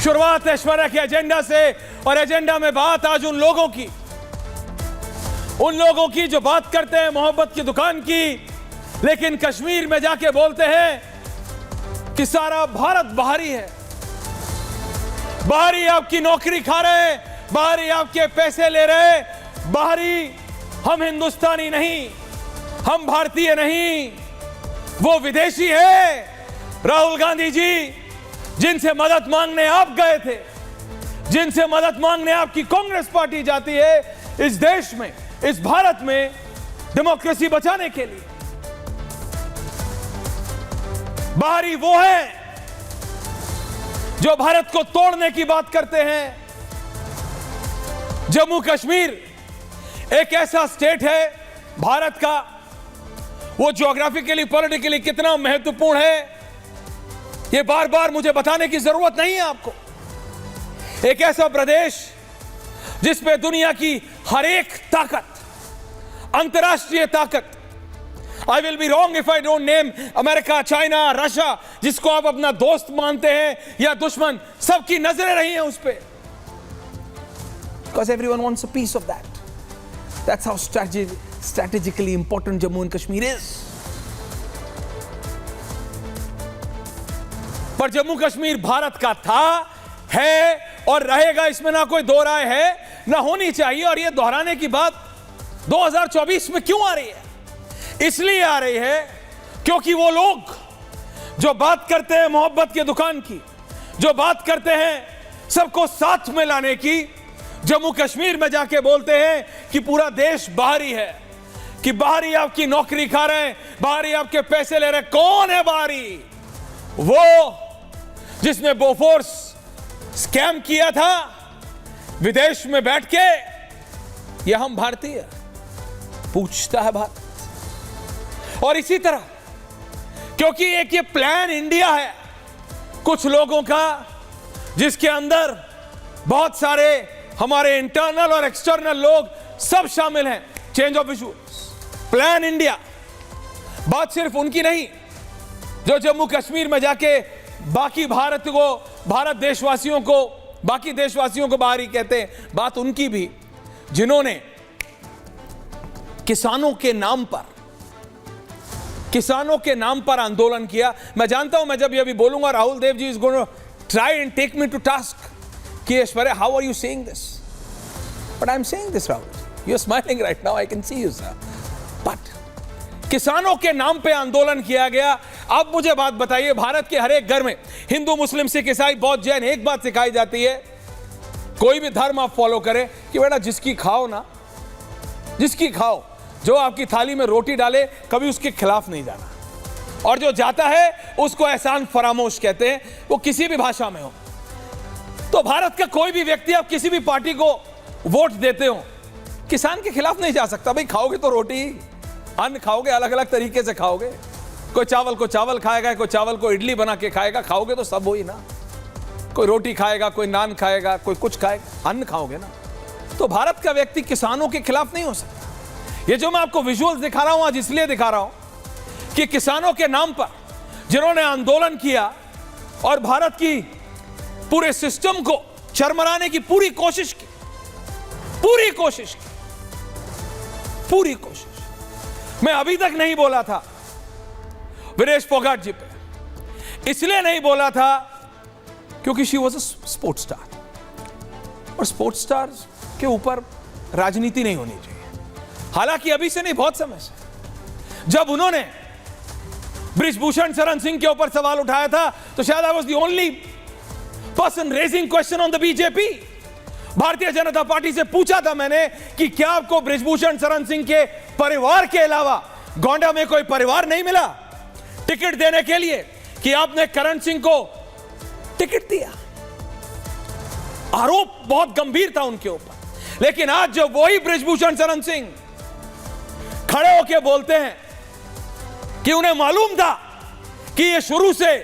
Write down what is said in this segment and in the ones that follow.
शुरुआत ऐश्वर्या के एजेंडा से, और एजेंडा में बात आज उन लोगों की जो बात करते हैं मोहब्बत की दुकान की, लेकिन कश्मीर में जाके बोलते हैं कि सारा भारत बाहरी है, बाहरी आपकी नौकरी खा रहे, बाहरी आपके पैसे ले रहे, बाहरी हम हिंदुस्तानी नहीं, हम भारतीय नहीं, वो विदेशी है। राहुल गांधी जी, जिनसे मदद मांगने आप गए थे, जिनसे मदद मांगने आपकी कांग्रेस पार्टी जाती है इस देश में, इस भारत में डेमोक्रेसी बचाने के लिए, बाहरी वो है जो भारत को तोड़ने की बात करते हैं। जम्मू कश्मीर एक ऐसा स्टेट है भारत का, वो ज्योग्राफिकली पॉलिटिकली कितना महत्वपूर्ण है ये बार बार मुझे बताने की जरूरत नहीं है आपको। एक ऐसा प्रदेश जिसपे दुनिया की हर एक ताकत, अंतर्राष्ट्रीय ताकत, I will be wrong if I don't name America, China, Russia, जिसको आप अपना दोस्त मानते हैं या दुश्मन, सबकी नजरें रही हैं उस पे, because everyone wants a piece of that. That's how strategically important Jammu and Kashmir is. पर जम्मू कश्मीर भारत का था, है और रहेगा, इसमें ना कोई दो राय है, ना होनी चाहिए। और ये दोहराने की बात 2024 में क्यों आ रही है? इसलिए आ रही है क्योंकि वो लोग जो बात करते हैं मोहब्बत की दुकान की, जो बात करते हैं सबको साथ में लाने की, जम्मू कश्मीर में जाके बोलते हैं कि पूरा देश बाहरी है, कि बाहरी आपकी नौकरी खा रहे हैं, बाहरी आपके पैसे ले रहे हैं। कौन है बाहरी? वो जिसने बोफोर्स स्कैम किया था विदेश में बैठ के, यह हम भारतीय, पूछता है भारत। और इसी तरह क्योंकि एक ये प्लान इंडिया है कुछ लोगों का, जिसके अंदर बहुत सारे हमारे इंटरनल और एक्सटर्नल लोग सब शामिल हैं। Change of visuals, plan India, बात सिर्फ उनकी नहीं जो जम्मू कश्मीर में जाके बाकी भारत को, भारत देशवासियों को, बाकी देशवासियों को बाहरी कहते हैं, बात उनकी भी जिन्होंने किसानों के नाम पर आंदोलन किया। मैं जानता हूं मैं जब ये भी बोलूंगा Rahul Dev ji is going to try and take me to task कि Aishwarya how are you saying this, but I am saying this Rahul, you are smiling right now, I can see you sir. But किसानों के नाम पे आंदोलन किया गया। अब मुझे बात बताइए, भारत के हर एक घर में हिंदू, मुस्लिम, सिख, ईसाई, बौद्ध, जैन, एक बात सिखाई जाती है, कोई भी धर्म आप फॉलो करें, कि बेटा जिसकी खाओ ना, जिसकी खाओ, जो आपकी थाली में रोटी डाले कभी उसके खिलाफ नहीं जाना, और जो जाता है उसको एहसान फरामोश कहते हैं, वो किसी भी भाषा में हो। तो भारत का कोई भी व्यक्ति, आप किसी भी पार्टी को वोट देते हो, किसान के खिलाफ नहीं जा सकता। भाई खाओगे तो रोटी, अन्न खाओगे, अलग अलग तरीके से खाओगे, कोई चावल को चावल खाएगा, कोई चावल को इडली बना के खाएगा, खाओगे तो सब वही ना, कोई रोटी खाएगा, कोई नान खाएगा, कोई कुछ खाएगा, अन्न खाओगे ना। तो भारत का व्यक्ति किसानों के खिलाफ नहीं हो सकता। ये जो मैं आपको विजुअल्स दिखा रहा हूं आज इसलिए दिखा रहा हूं कि किसानों के नाम पर जिन्होंने आंदोलन किया और भारत की पूरे सिस्टम को चरमराने की पूरी कोशिश की, पूरी कोशिश। मैं अभी तक नहीं बोला था वीरेश फोगाट जी पे, इसलिए नहीं बोला था क्योंकि she was a sports star, और स्पोर्ट्स स्टार के ऊपर राजनीति नहीं होनी चाहिए। हालांकि अभी से नहीं, बहुत समय से। जब उन्होंने बृजभूषण शरण सिंह के ऊपर सवाल उठाया था तो शायद I was the only person raising question on the BJP. Bharatiya Janata party से पूछा था मैंने कि क्या आपको बृजभूषण शरण सिंह के परिवार के अलावा गोंडा में कोई परिवार नहीं मिला टिकट देने के लिए कि आपने करण सिंह को टिकट दिया? आरोप बहुत गंभीर था उनके ऊपर। लेकिन आज जो वही बृजभूषण शरण सिंह खड़े होकर बोलते हैं कि उन्हें मालूम था कि ये शुरू से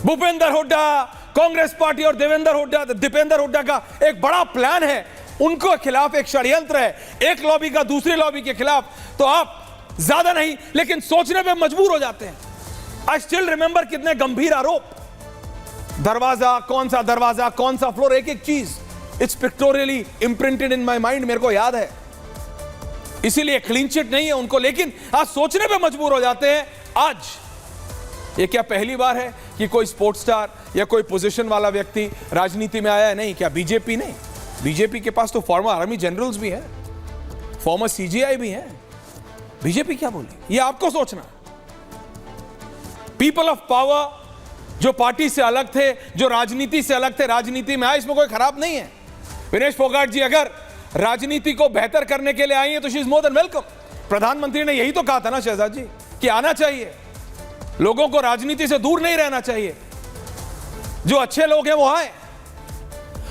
भूपेंद्र हुड्डा, कांग्रेस पार्टी और दीपेंद्र हुड्डा का एक बड़ा प्लान है, उनको खिलाफ एक षड्यंत्र है, एक लॉबी का दूसरी लॉबी के खिलाफ, तो आप ज्यादा नहीं लेकिन सोचने पे मजबूर हो जाते हैं। आई स्टिल रिमेंबर कितने गंभीर आरोप दरवाजा, कौन सा फ्लोर, एक एक चीज it's pictorially imprinted in my mind, मेरे को याद है। इसीलिए क्लीन चिट नहीं है उनको, लेकिन आज सोचने पे मजबूर हो जाते हैं। आज ये क्या पहली बार है कि कोई स्पोर्ट्स स्टार या कोई पोजीशन वाला व्यक्ति राजनीति में आया है? नहीं। क्या बीजेपी नहीं? बीजेपी के पास तो फॉर्मर आर्मी जनरल्स भी हैं, फॉर्मर सीजीआई भी हैं। बीजेपी क्या बोली, ये आपको सोचना। पीपल ऑफ पावर जो पार्टी से अलग थे, जो राजनीति से अलग थे, राजनीति में आए, इसमें कोई खराब नहीं है। विनेश फोगाट जी अगर राजनीति को बेहतर करने के लिए आई है तो she is more than welcome. प्रधानमंत्री ने यही तो कहा था ना शहजाद जी कि आना चाहिए, लोगों को राजनीति से दूर नहीं रहना चाहिए, जो अच्छे लोग हैं वो आए।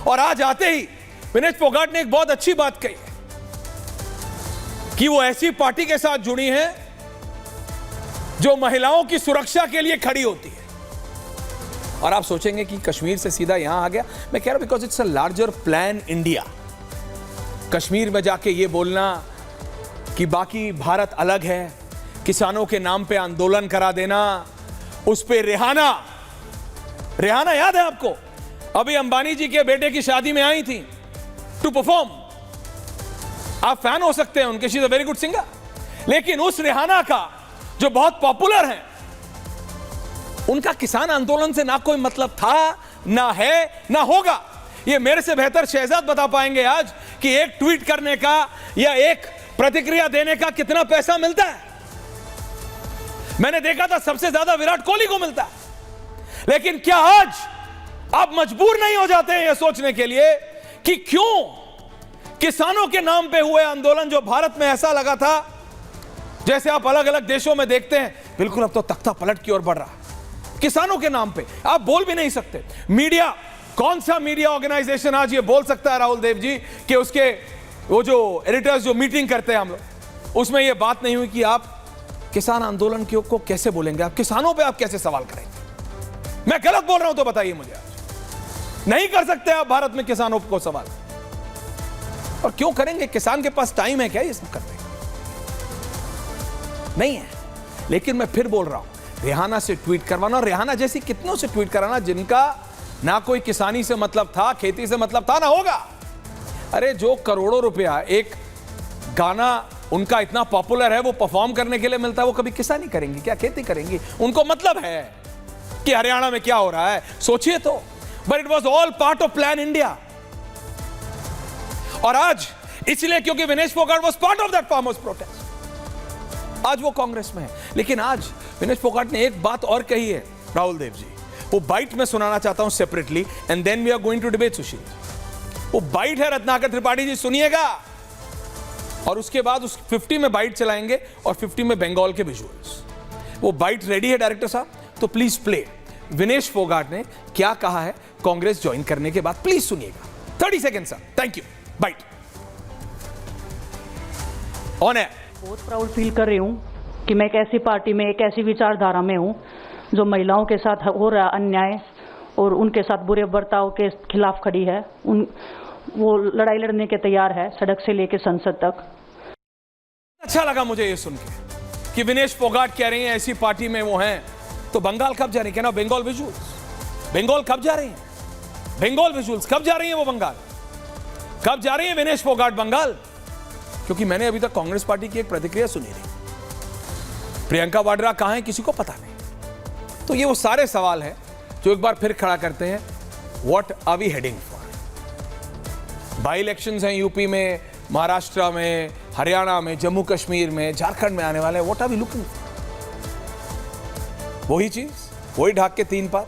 और आज आते ही विनेश फोगाट ने एक बहुत अच्छी बात कही है कि वो ऐसी पार्टी के साथ जुड़ी है जो महिलाओं की सुरक्षा के लिए खड़ी होती है। और आप सोचेंगे कि कश्मीर से सीधा यहां आ गया। मैं कह रहा हूं because it's a larger plan India. Kashmir में जाके ये बोलना कि बाकी भारत अलग है, किसानों के नाम पे आंदोलन करा देना, उस पे रेहाना याद है आपको? अभी अंबानी जी के बेटे की शादी में आई थी टू परफॉर्म। आप फैन हो सकते हैं उनके, she is a very good singer, लेकिन उस रेहाना का जो बहुत पॉपुलर है, उनका किसान आंदोलन से ना कोई मतलब था, ना है, ना होगा। ये मेरे से बेहतर शहजाद बता पाएंगे आज कि एक ट्वीट करने का या एक प्रतिक्रिया देने का कितना पैसा मिलता है। मैंने देखा था सबसे ज्यादा विराट कोहली को मिलता है। लेकिन क्या आज आप मजबूर नहीं हो जाते हैं यह सोचने के लिए कि क्यों किसानों के नाम पे हुए आंदोलन जो भारत में ऐसा लगा था जैसे आप अलग अलग देशों में देखते हैं, बिल्कुल अब तो तख्ता पलट की ओर बढ़ रहा है। किसानों के नाम पे आप बोल भी नहीं सकते। मीडिया, कौन सा मीडिया ऑर्गेनाइजेशन आज ये बोल सकता है राहुल देव जी कि उसके वो जो एडिटर्स जो मीटिंग करते हैं हम लोग, उसमें ये बात नहीं हुई कि आप किसान आंदोलन को कैसे बोलेंगे, आप किसानों पे आप कैसे सवाल करेंगे? मैं गलत बोल रहा हूं तो बताइए मुझे। आज नहीं कर सकते आप भारत में किसानों को सवाल, और क्यों करेंगे? किसान के पास टाइम है क्या ये सब करने का? नहीं है। लेकिन मैं फिर बोल रहा हूं, रेहाना से ट्वीट करवाना, और रेहाना जैसी कितनों से ट्वीट कराना जिनका ना कोई किसानी से मतलब था, खेती से मतलब था, ना होगा। अरे जो करोड़ों रुपया एक गाना उनका इतना पॉपुलर है वो परफॉर्म करने के लिए मिलता है, वो कभी किसानी करेंगी क्या, खेती करेंगी? उनको मतलब है कि हरियाणा में क्या हो रहा है, सोचिए तो। But it was all part of plan India. और आज इसलिए क्योंकि Vinesh Phogat was part of that farmers protest, आज वो कांग्रेस में है। लेकिन आज विनेश फोगाट ने एक बात और कही है राहुल देव जी, वो बाइट में सुनाना चाहता हूं separately, and then we are going to debate Sushil. वो बाइट है रत्नाकर त्रिपाठी जी, सुनिएगा, और उसके बाद उस 50 में बाइट चलाएंगे और 50 में बंगाल के विजुअल्स। वो बाइट रेडी है डायरेक्टर साहब, तो प्लीज प्ले। विनेश फोगाट ने क्या कहा है कांग्रेस ज्वाइन करने के बाद, प्लीज सुनिएगा। 30 second sir, thank you. Bite on है। बहुत प्राउड फील कर रही हूँ कि मैं एक ऐसी पार्टी में, एक ऐसी विचारधारा में हूँ जो महिलाओं के साथ हो रहा अन्याय और उनके साथ बुरे बर्ताव के खिलाफ खड़ी है। वो लड़ाई लड़ने के तैयार है, सड़क से लेकर संसद तक। अच्छा लगा मुझे ये सुन के कि विनेश फोगाट कह रही हैं ऐसी पार्टी में वो हैं, तो बंगाल कब जा रही है? बंगाल विजुअल्स, बंगाल कब जा रही हैं? बंगाल विजुअल्स कब जा रही है? वो बंगाल कब जा रही है विनेश फोगाट बंगाल? क्योंकि मैंने अभी तक कांग्रेस पार्टी की एक प्रतिक्रिया सुनी नहीं। प्रियंका वाड्रा कहां है किसी को पता नहीं। तो ये वो सारे सवाल हैं जो एक बार फिर खड़ा करते हैं, what are we heading for? By elections हैं यूपी में, महाराष्ट्र में, हरियाणा में, जम्मू कश्मीर में, झारखंड में आने वाले हैं। What are we looking for? वही चीज, वही ढाक के 3 पार।